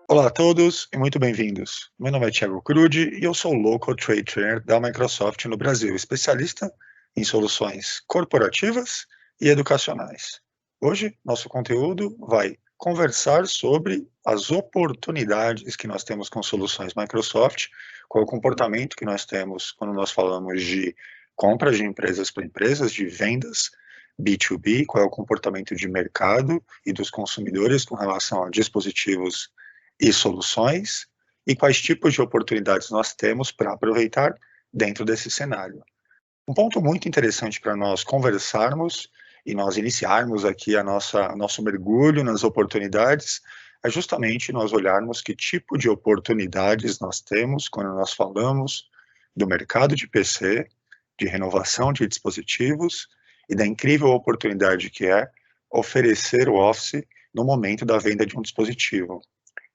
Olá a todos e muito bem-vindos. Meu nome é Thiago Crude e eu sou o Local Trade Trainer da Microsoft no Brasil, especialista em soluções corporativas e educacionais. Hoje, nosso conteúdo vai conversar sobre as oportunidades que nós temos com soluções Microsoft, qual é o comportamento que nós temos quando nós falamos de compras de empresas para empresas, de vendas B2B, qual é o comportamento de mercado e dos consumidores com relação a dispositivos e soluções, e quais tipos de oportunidades nós temos para aproveitar dentro desse cenário. Um ponto muito interessante para nós conversarmos e nós iniciarmos aqui nosso mergulho nas oportunidades é justamente nós olharmos que tipo de oportunidades nós temos quando nós falamos do mercado de PC, de renovação de dispositivos e da incrível oportunidade que é oferecer o Office no momento da venda de um dispositivo.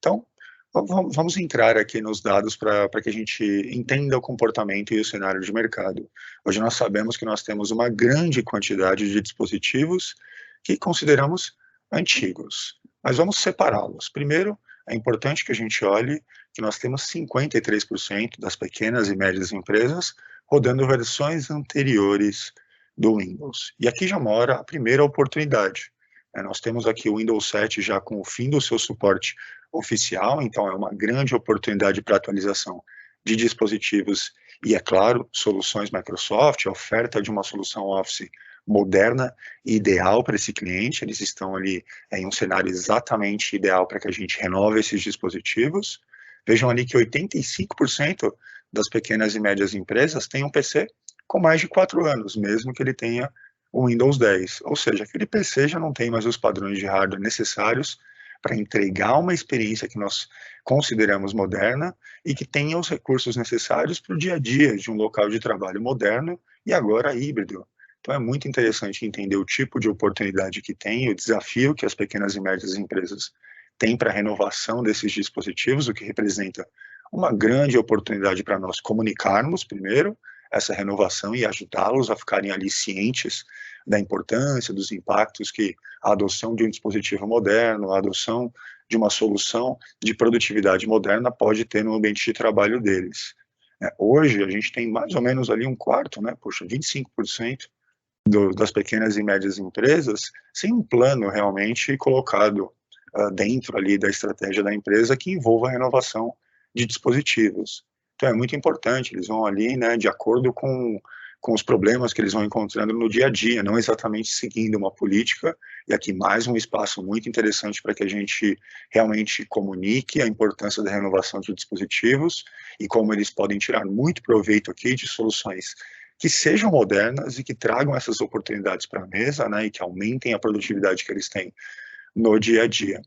Então, vamos entrar aqui nos dados para que a gente entenda o comportamento e o cenário de mercado. Hoje nós sabemos que nós temos uma grande quantidade de dispositivos que consideramos antigos, mas vamos separá-los. Primeiro, é importante que a gente olhe que nós temos 53% das pequenas e médias empresas rodando versões anteriores do Windows. E aqui já mora a primeira oportunidade. Nós temos aqui o Windows 7 já com o fim do seu suporte oficial, então é uma grande oportunidade para atualização de dispositivos e, é claro, soluções Microsoft, a oferta de uma solução Office moderna e ideal para esse cliente. Eles estão ali em um cenário exatamente ideal para que a gente renove esses dispositivos. Vejam ali que 85% das pequenas e médias empresas têm um PC com mais de 4 anos, mesmo que ele tenha o Windows 10, ou seja, aquele PC já não tem mais os padrões de hardware necessários para entregar uma experiência que nós consideramos moderna e que tenha os recursos necessários para o dia a dia de um local de trabalho moderno e agora híbrido. Então é muito interessante entender o tipo de oportunidade que tem, o desafio que as pequenas e médias empresas têm para a renovação desses dispositivos, o que representa uma grande oportunidade para nós comunicarmos, primeiro, essa renovação e ajudá-los a ficarem ali cientes da importância, dos impactos que a adoção de um dispositivo moderno, a adoção de uma solução de produtividade moderna pode ter no ambiente de trabalho deles. Hoje, a gente tem mais ou menos ali um quarto, né, poxa, 25% das pequenas e médias empresas sem um plano realmente colocado dentro ali da estratégia da empresa que envolva a renovação de dispositivos. Então é muito importante, eles vão ali, né, de acordo com os problemas que eles vão encontrando no dia a dia, não exatamente seguindo uma política, e aqui mais um espaço muito interessante para que a gente realmente comunique a importância da renovação de dispositivos e como eles podem tirar muito proveito aqui de soluções que sejam modernas e que tragam essas oportunidades para a mesa, né, e que aumentem a produtividade que eles têm no dia a dia.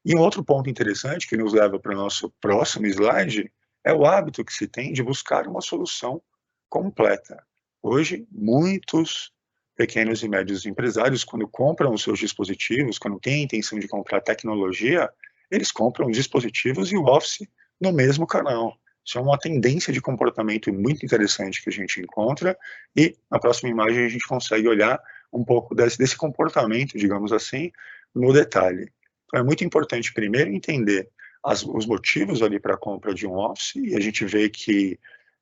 E um outro ponto interessante que nos leva para o nosso próximo slide é o hábito que se tem de buscar uma solução completa. Hoje, muitos pequenos e médios empresários, quando compram os seus dispositivos, quando têm a intenção de comprar tecnologia, eles compram dispositivos e o Office no mesmo canal. Isso é uma tendência de comportamento muito interessante que a gente encontra, e na próxima imagem a gente consegue olhar um pouco desse comportamento, digamos assim, no detalhe. Então é muito importante primeiro entender os motivos ali para a compra de um Office, e a gente vê que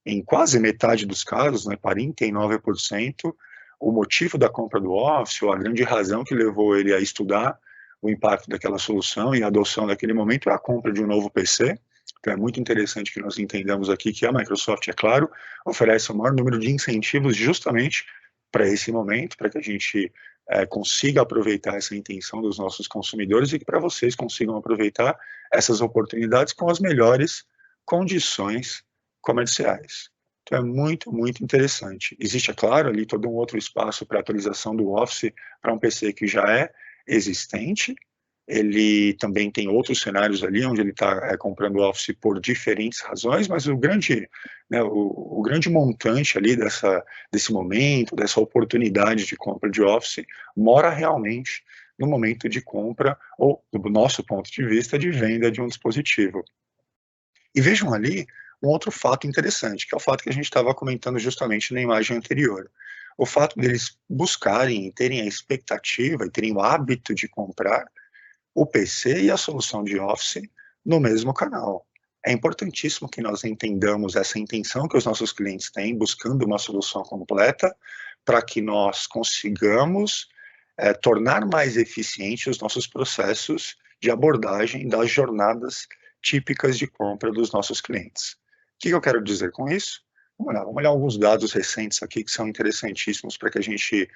em quase metade dos casos, né, 49%, o motivo da compra do Office, ou a grande razão que levou ele a estudar o impacto daquela solução e a adoção daquele momento é a compra de um novo PC. Então é muito interessante que nós entendamos aqui que a Microsoft, é claro, oferece o maior número de incentivos justamente para esse momento, para que a gente consiga aproveitar essa intenção dos nossos consumidores e que para vocês consigam aproveitar essas oportunidades com as melhores condições comerciais. Então é muito, muito interessante. Existe, é claro, ali todo um outro espaço para atualização do Office para um PC que já é existente. Ele também tem outros cenários ali onde ele está comprando o Office por diferentes razões, mas o grande, né, o grande montante ali desse momento, dessa oportunidade de compra de Office, mora realmente no momento de compra ou, do nosso ponto de vista, de venda de um dispositivo. E vejam ali um outro fato interessante, que é o fato que a gente estava comentando justamente na imagem anterior. O fato deles buscarem e terem a expectativa e terem o hábito de comprar o PC e a solução de Office no mesmo canal. É importantíssimo que nós entendamos essa intenção que os nossos clientes têm, buscando uma solução completa, para que nós consigamos tornar mais eficientes os nossos processos de abordagem das jornadas típicas de compra dos nossos clientes. O que eu quero dizer com isso? Vamos olhar alguns dados recentes aqui que são interessantíssimos para que a gente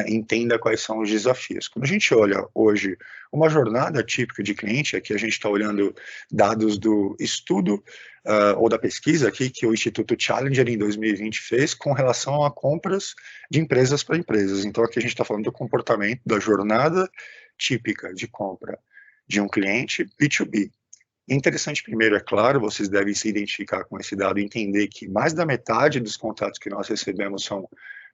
entenda quais são os desafios. Quando a gente olha hoje uma jornada típica de cliente, aqui a gente está olhando dados do estudo ou da pesquisa aqui que o Instituto Challenger em 2020 fez com relação a compras de empresas para empresas. Então aqui a gente está falando do comportamento da jornada típica de compra de um cliente B2B. Interessante primeiro, é claro, vocês devem se identificar com esse dado e entender que mais da metade dos contatos que nós recebemos são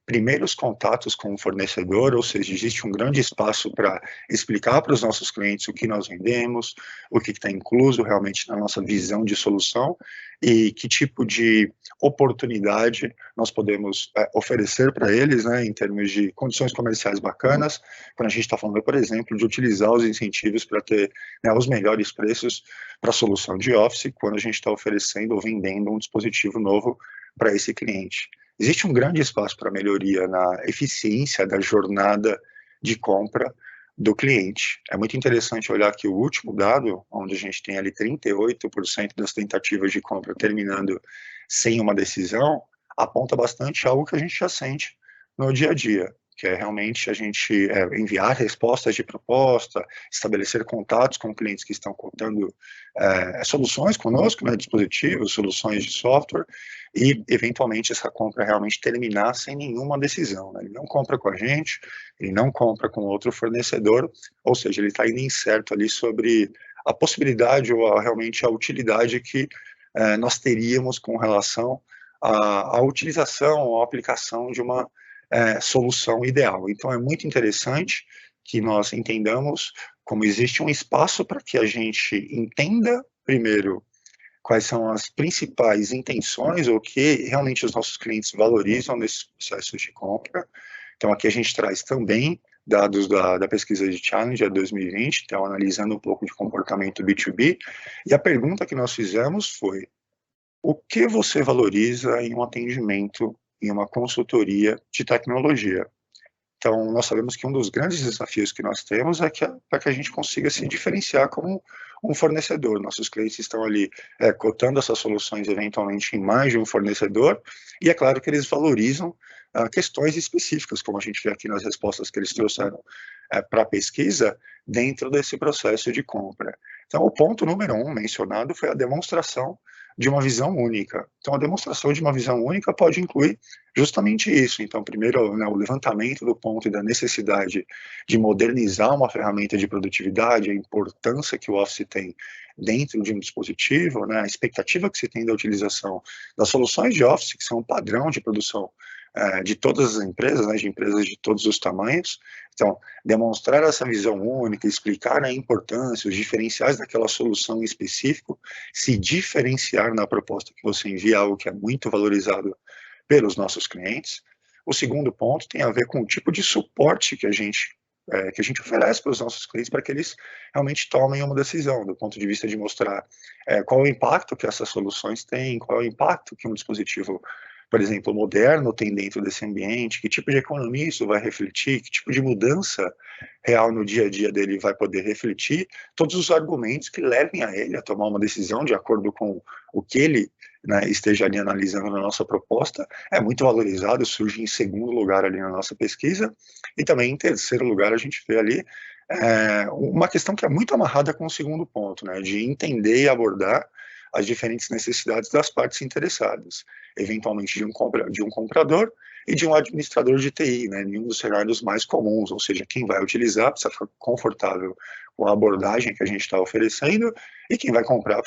primeiros contatos com o fornecedor, ou seja, existe um grande espaço para explicar para os nossos clientes o que nós vendemos, o que está incluso realmente na nossa visão de solução e que tipo de oportunidade nós podemos oferecer para eles, né, em termos de condições comerciais bacanas, quando a gente está falando, por exemplo, de utilizar os incentivos para ter, né, os melhores preços para a solução de Office, quando a gente está oferecendo ou vendendo um dispositivo novo para esse cliente. Existe um grande espaço para melhoria na eficiência da jornada de compra do cliente. É muito interessante olhar que o último dado, onde a gente tem ali 38% das tentativas de compra terminando sem uma decisão, aponta bastante algo que a gente já sente no dia a dia, que é realmente a gente enviar respostas de proposta, estabelecer contatos com clientes que estão contando soluções conosco, né, dispositivos, soluções de software, e eventualmente essa compra realmente terminar sem nenhuma decisão, né? Ele não compra com a gente, ele não compra com outro fornecedor, ou seja, ele está ainda incerto ali sobre a possibilidade ou realmente a utilidade que nós teríamos com relação à utilização, à aplicação de uma solução ideal. Então é muito interessante que nós entendamos como existe um espaço para que a gente entenda primeiro quais são as principais intenções ou o que realmente os nossos clientes valorizam nesses processos de compra. Então aqui a gente traz também dados da pesquisa de Challenger 2020, então analisando um pouco de comportamento B2B, e a pergunta que nós fizemos foi: o que você valoriza em um atendimento, em uma consultoria de tecnologia? Então, nós sabemos que um dos grandes desafios que nós temos é para que a gente consiga se diferenciar como um fornecedor. Nossos clientes estão ali cotando essas soluções eventualmente em mais de um fornecedor, e é claro que eles valorizam questões específicas, como a gente vê aqui nas respostas que eles trouxeram para a pesquisa, dentro desse processo de compra. Então, o ponto número 1 mencionado foi a demonstração de uma visão única. Então, a demonstração de uma visão única pode incluir justamente isso. Então, primeiro, né, o levantamento do ponto e da necessidade de modernizar uma ferramenta de produtividade, a importância que o Office tem dentro de um dispositivo, né, a expectativa que se tem da utilização das soluções de Office, que são um padrão de produção de todas as empresas, né, de empresas de todos os tamanhos. Então, demonstrar essa visão única, explicar a importância, os diferenciais daquela solução em específico, se diferenciar na proposta que você envia, algo que é muito valorizado pelos nossos clientes. O segundo ponto tem a ver com o tipo de suporte que a gente oferece para os nossos clientes para que eles realmente tomem uma decisão, do ponto de vista de mostrar qual é o impacto que essas soluções têm, qual é o impacto que um dispositivo, por exemplo, moderno tem dentro desse ambiente, que tipo de economia isso vai refletir, que tipo de mudança real no dia a dia dele vai poder refletir, todos os argumentos que levem a ele a tomar uma decisão de acordo com o que ele, né, esteja ali analisando na nossa proposta, é muito valorizado, surge em segundo lugar ali na nossa pesquisa, e também em terceiro lugar a gente vê ali uma questão que é muito amarrada com o segundo ponto, né, de entender e abordar as diferentes necessidades das partes interessadas, eventualmente de um comprador e de um administrador de TI, né, em um dos cenários mais comuns, ou seja, quem vai utilizar precisa ficar confortável com a abordagem que a gente está oferecendo, e quem vai comprar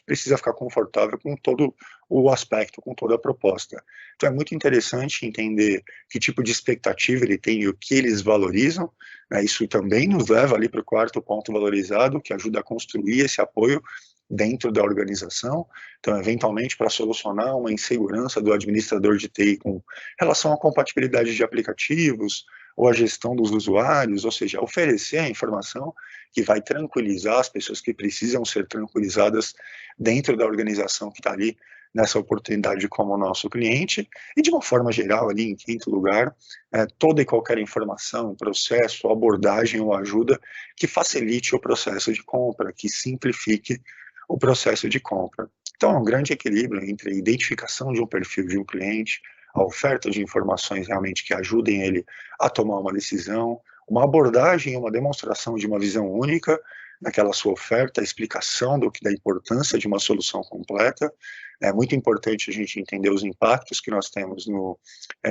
precisa ficar confortável com todo o aspecto, com toda a proposta. Então é muito interessante entender que tipo de expectativa ele tem e o que eles valorizam, né, isso também nos leva ali para o quarto ponto valorizado, que ajuda a construir esse apoio dentro da organização. Então, eventualmente, para solucionar uma insegurança do administrador de TI com relação à compatibilidade de aplicativos, ou a gestão dos usuários, ou seja, oferecer a informação que vai tranquilizar as pessoas que precisam ser tranquilizadas dentro da organização que está ali nessa oportunidade como o nosso cliente, e de uma forma geral ali em quinto lugar, toda e qualquer informação, processo, abordagem ou ajuda que facilite o processo de compra, que simplifique o processo de compra. Então, é um grande equilíbrio entre a identificação de um perfil de um cliente, a oferta de informações realmente que ajudem ele a tomar uma decisão, uma abordagem, uma demonstração de uma visão única naquela sua oferta, a explicação da importância de uma solução completa. É muito importante a gente entender os impactos que nós temos no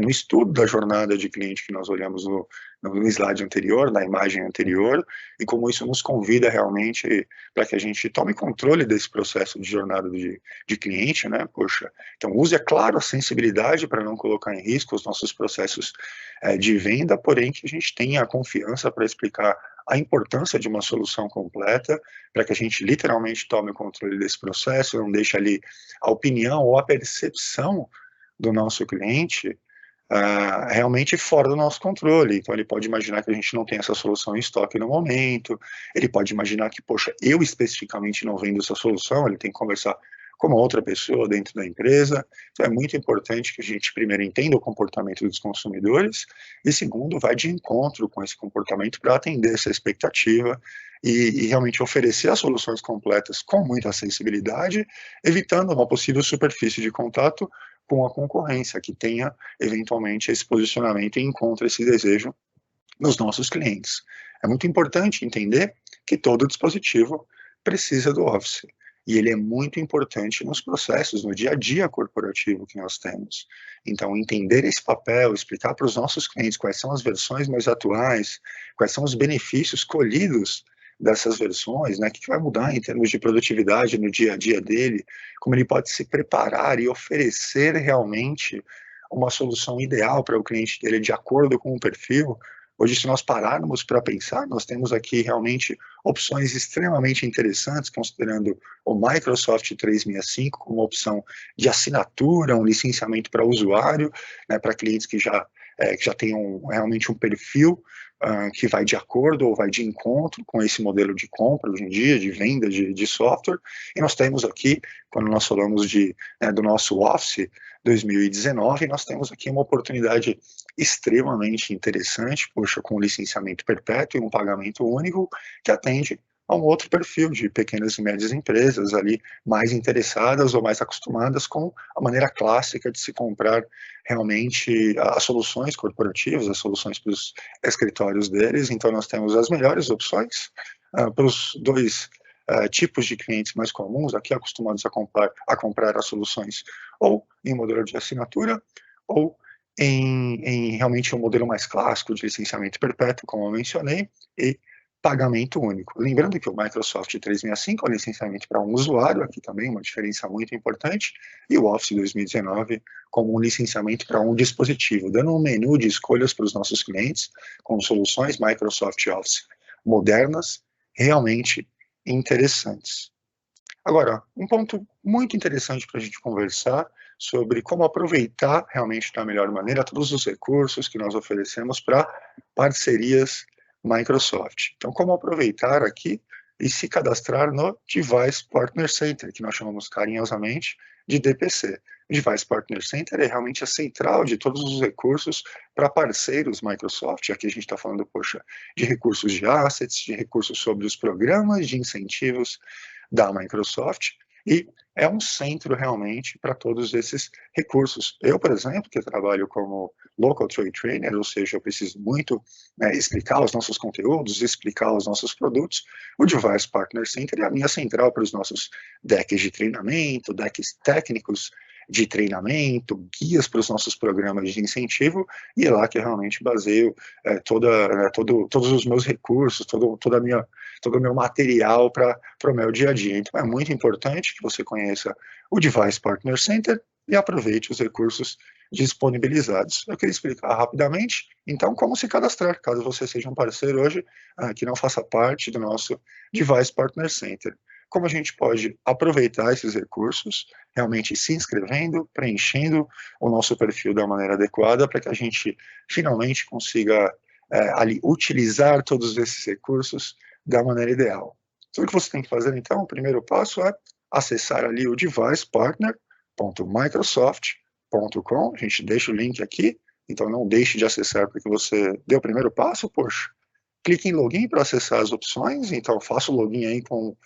estudo da jornada de cliente que nós olhamos no slide anterior, na imagem anterior, e como isso nos convida realmente para que a gente tome controle desse processo de jornada de cliente, né? Poxa, então use, é claro, a sensibilidade para não colocar em risco os nossos processos de venda, porém que a gente tenha a confiança para explicar a importância de uma solução completa, para que a gente literalmente tome o controle desse processo, não deixe ali a opinião ou a percepção do nosso cliente realmente fora do nosso controle. Então, ele pode imaginar que a gente não tem essa solução em estoque no momento, ele pode imaginar que, poxa, eu especificamente não vendo essa solução, ele tem que conversar com uma outra pessoa dentro da empresa. Então, é muito importante que a gente, primeiro, entenda o comportamento dos consumidores e, segundo, vai de encontro com esse comportamento para atender essa expectativa e realmente oferecer as soluções completas com muita sensibilidade, evitando uma possível superfície de contato com a concorrência, que tenha, eventualmente, esse posicionamento e encontre esse desejo nos nossos clientes. É muito importante entender que todo dispositivo precisa do Office, e ele é muito importante nos processos, no dia a dia corporativo que nós temos. Então, entender esse papel, explicar para os nossos clientes quais são as versões mais atuais, quais são os benefícios colhidos dessas versões, né, o que vai mudar em termos de produtividade no dia a dia dele, como ele pode se preparar e oferecer realmente uma solução ideal para o cliente dele de acordo com o perfil. Hoje, se nós pararmos para pensar, nós temos aqui realmente opções extremamente interessantes, considerando o Microsoft 365 como uma opção de assinatura, um licenciamento para usuário, né, para clientes que já tenham realmente um perfil que vai de acordo ou vai de encontro com esse modelo de compra hoje em dia, de venda de software. E nós temos aqui, quando nós falamos do nosso Office 2019, nós temos aqui uma oportunidade extremamente interessante, poxa, com licenciamento perpétuo e um pagamento único, que atende a um outro perfil de pequenas e médias empresas ali, mais interessadas ou mais acostumadas com a maneira clássica de se comprar realmente as soluções corporativas, as soluções para os escritórios deles. Então, nós temos as melhores opções para os dois tipos de clientes mais comuns, aqui acostumados a comprar as soluções ou em modelo de assinatura, ou em realmente um modelo mais clássico de licenciamento perpétuo, como eu mencionei, e pagamento único. Lembrando que o Microsoft 365 é um licenciamento para um usuário, aqui também uma diferença muito importante, e o Office 2019 como um licenciamento para um dispositivo, dando um menu de escolhas para os nossos clientes, com soluções Microsoft Office modernas, realmente interessantes. Agora, um ponto muito interessante para a gente conversar sobre como aproveitar realmente da melhor maneira todos os recursos que nós oferecemos para parcerias Microsoft. Então, como aproveitar aqui e se cadastrar no Device Partner Center, que nós chamamos carinhosamente de DPC. O Device Partner Center é realmente a central de todos os recursos para parceiros Microsoft. Aqui a gente está falando, poxa, de recursos de assets, de recursos sobre os programas de incentivos da Microsoft, e é um centro realmente para todos esses recursos. Eu, por exemplo, que trabalho como Local Trade Trainer, ou seja, eu preciso muito explicar os nossos conteúdos, explicar os nossos produtos, o Device Partner Center é a minha central para os nossos decks de treinamento, decks técnicos de treinamento, guias para os nossos programas de incentivo, e é lá que eu realmente baseio todos os meus recursos, todo o meu material para o meu dia a dia. Então é muito importante que você conheça o Device Partner Center e aproveite os recursos disponibilizados. Eu queria explicar rapidamente, então, como se cadastrar, caso você seja um parceiro hoje que não faça parte do nosso Device Partner Center. Como a gente pode aproveitar esses recursos, realmente se inscrevendo, preenchendo o nosso perfil da maneira adequada, para que a gente finalmente consiga ali utilizar todos esses recursos da maneira ideal. Tudo que você tem que fazer, então, o primeiro passo é acessar ali o devicepartner.microsoft.com. A gente deixa o link aqui, então não deixe de acessar porque você deu o primeiro passo, poxa. Clique em login para acessar as opções, então faça o login aí com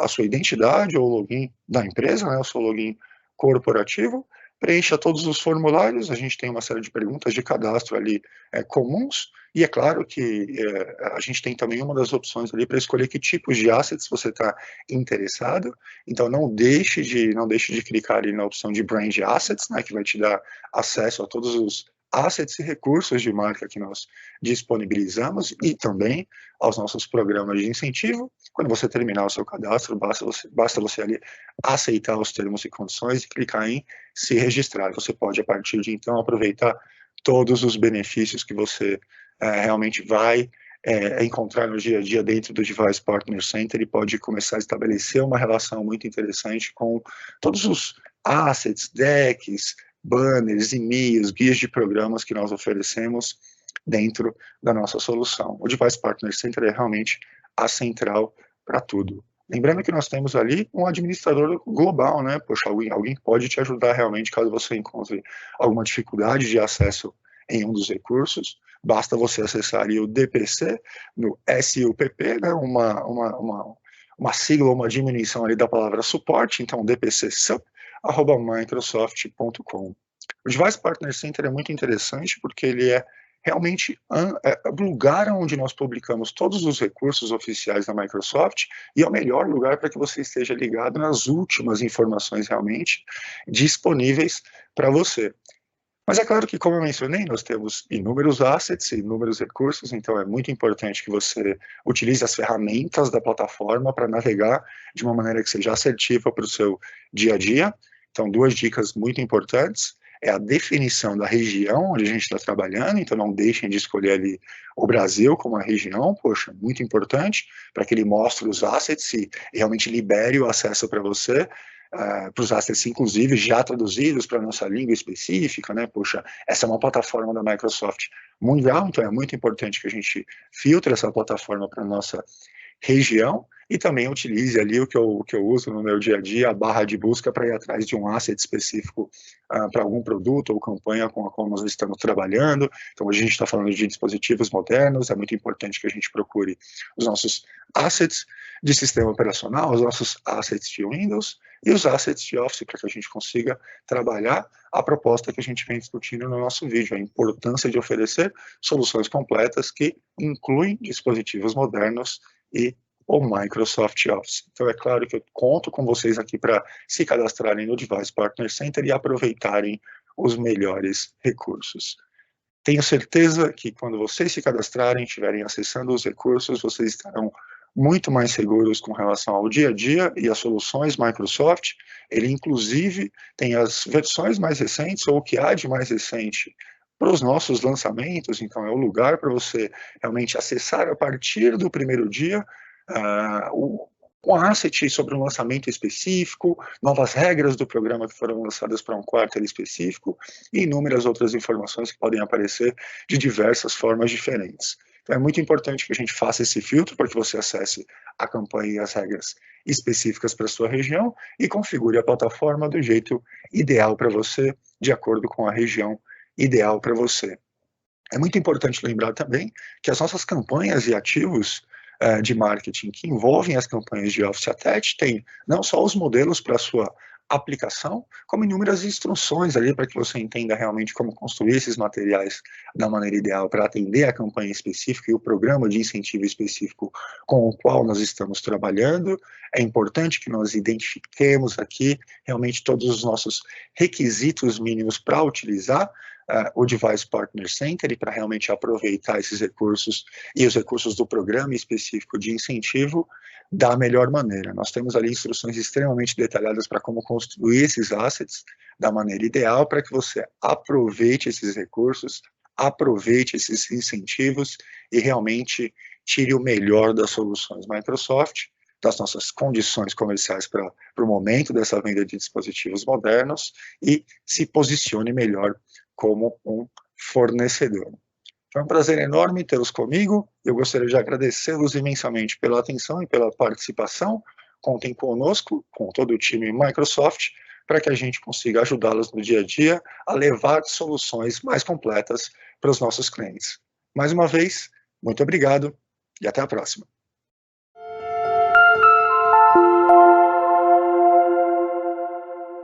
a sua identidade ou o login da empresa, né, o seu login corporativo, preencha todos os formulários, a gente tem uma série de perguntas de cadastro ali comuns, e é claro que a gente tem também uma das opções ali para escolher que tipos de assets você está interessado, então não deixe de clicar ali na opção de Brand Assets, né, que vai te dar acesso a todos os assets e recursos de marca que nós disponibilizamos e também aos nossos programas de incentivo. Quando você terminar o seu cadastro, basta você ali aceitar os termos e condições e clicar em se registrar. Você pode, a partir de então, aproveitar todos os benefícios que você realmente vai encontrar no dia a dia dentro do Device Partner Center e pode começar a estabelecer uma relação muito interessante com todos os assets, decks, banners, e-mails, guias de programas que nós oferecemos dentro da nossa solução. O Device Partner Center é realmente a central para tudo. Lembrando que nós temos ali um administrador global, né? Poxa, alguém pode te ajudar realmente caso você encontre alguma dificuldade de acesso em um dos recursos. Basta você acessar ali o DPC no SUPP, né? Uma sigla, uma diminuição ali da palavra suporte, então DPC SUP, @microsoft.com. O Device Partner Center é muito interessante porque ele é realmente o lugar onde nós publicamos todos os recursos oficiais da Microsoft e é o melhor lugar para que você esteja ligado nas últimas informações realmente disponíveis para você. Mas é claro que, como eu mencionei, nós temos inúmeros assets, inúmeros recursos, então é muito importante que você utilize as ferramentas da plataforma para navegar de uma maneira que seja assertiva para o seu dia a dia. Então, duas dicas muito importantes é a definição da região onde a gente está trabalhando, então não deixem de escolher ali o Brasil como a região, poxa, muito importante, para que ele mostre os assets e realmente libere o acesso para você, para os assets, inclusive, já traduzidos para a nossa língua específica, né? Poxa, essa é uma plataforma da Microsoft mundial, então é muito importante que a gente filtre essa plataforma para a nossa região e também utilize ali o que eu uso no meu dia a dia, a barra de busca para ir atrás de um asset específico para algum produto ou campanha com a qual nós estamos trabalhando. Então, hoje a gente está falando de dispositivos modernos, é muito importante que a gente procure os nossos assets de sistema operacional, os nossos assets de Windows e os assets de Office para que a gente consiga trabalhar a proposta que a gente vem discutindo no nosso vídeo, a importância de oferecer soluções completas que incluem dispositivos modernos e o Microsoft Office. Então, é claro que eu conto com vocês aqui para se cadastrarem no Device Partner Center e aproveitarem os melhores recursos. Tenho certeza que quando vocês se cadastrarem, estiverem acessando os recursos, vocês estarão muito mais seguros com relação ao dia a dia e às soluções Microsoft. Ele, inclusive, tem as versões mais recentes, ou o que há de mais recente, para os nossos lançamentos, então é o lugar para você realmente acessar a partir do primeiro dia um asset sobre um lançamento específico, novas regras do programa que foram lançadas para um quarter específico e inúmeras outras informações que podem aparecer de diversas formas diferentes. Então é muito importante que a gente faça esse filtro para que você acesse a campanha e as regras específicas para a sua região e configure a plataforma do jeito ideal para você, de acordo com a região ideal para você. É muito importante lembrar também que as nossas campanhas e ativos de marketing que envolvem as campanhas de Office Attach têm não só os modelos para a sua aplicação, como inúmeras instruções ali para que você entenda realmente como construir esses materiais da maneira ideal para atender a campanha específica e o programa de incentivo específico com o qual nós estamos trabalhando. É importante que nós identifiquemos aqui realmente todos os nossos requisitos mínimos para utilizar o Device Partner Center e para realmente aproveitar esses recursos e os recursos do programa específico de incentivo da melhor maneira. Nós temos ali instruções extremamente detalhadas para como construir esses assets da maneira ideal para que você aproveite esses recursos, aproveite esses incentivos e realmente tire o melhor das soluções Microsoft, das nossas condições comerciais para o momento dessa venda de dispositivos modernos e se posicione melhor como um fornecedor. Foi um prazer enorme tê-los comigo. Eu gostaria de agradecê-los imensamente pela atenção e pela participação. Contem conosco, com todo o time Microsoft, para que a gente consiga ajudá-los no dia a dia a levar soluções mais completas para os nossos clientes. Mais uma vez, muito obrigado e até a próxima.